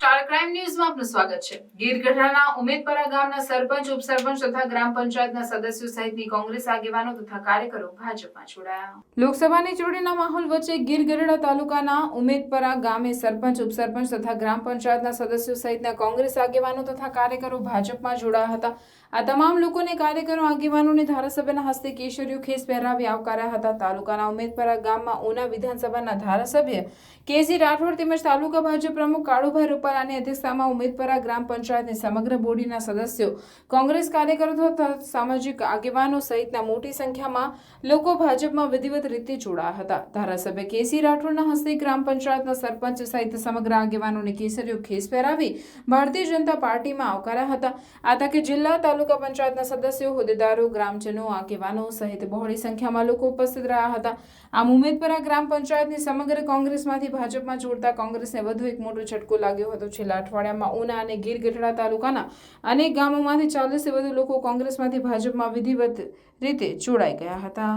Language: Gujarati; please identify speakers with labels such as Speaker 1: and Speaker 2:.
Speaker 1: સ્ટાર ક્રાઇમ ન્યૂઝમાં આપનું સ્વાગત છે। ગીર ગઢડાના ઉમેદપરા ગામના સરપંચ, ઉપસરપંચ તથા ગ્રામ પંચાયતના સદસ્યો સહિતની કોંગ્રેસ આગેવાનો તથા કાર્યકરો ભાજપમાં જોડાયા। લોકસભાની ચૂંટણીના માહોલ વચ્ચે ગીર ગઢડા તાલુકાના ઉમેદપરા ગામે સરપંચ, ઉપસરપંચ તથા ગ્રામ પંચાયતના સદસ્યો સહિતના કોંગ્રેસ આગેવાનો તથા કાર્યકરો ભાજપમાં જોડાયા હતા। આ તમામ લોકોને કાર્યકરો આગેવાનોને ધારાસભ્યના હસ્તે કેસરીઓ ખેસ પહેરાવી આવકાર્યા હતા। તાલુકાના ઉમેદપરા ગામમાં ઉના વિધાનસભાના ધારાસભ્ય કેસી રાઠોડ તેમજ તાલુકા ભાજપ પ્રમુખ કાળુભાઈ રૂપાલાની અધ્યક્ષતામાં ઉમેદપરા ગ્રામ પંચાયતની સમગ્ર બોડીના સદસ્યો, કોંગ્રેસ કાર્યકરો તથા સામાજિક આગેવાનો સહિતના મોટી સંખ્યામાં લોકો ભાજપમાં વિધિવત રીતે જોડાયા હતા। ધારાસભ્ય કેસી રાઠોડના હસ્તે ગ્રામ પંચાયતના સરપંચ સહિત સમગ્ર આગેવાનોને કેસરીઓ ખેસ પહેરાવી ભારતીય જનતા પાર્ટીમાં આવકાર્યા હતા। આ તકે જિલ્લા તાલુકા પંચાયતના સદસ્યો, હોદ્દેદારો, ગ્રામજનો, આગેવાનો સહિત બહોળી સંખ્યામાં લોકો ઉપસ્થિત રહ્યા હતા। આમ ઉમેદપરા ગ્રામ પંચાયતની સમગ્ર કોંગ્રેસમાંથી ભાજપમાં જોડતા કોંગ્રેસને વધુ એક મોટો ઝટકો લાગ્યો હતો। છેલ્લા અઠવાડિયામાં ઉના અને ગીર ગઢડા તાલુકાના અનેક ગામોમાંથી 40થી વધુ લોકો કોંગ્રેસમાંથી ભાજપમાં વિધિવત રીતે જોડાઈ ગયા હતા।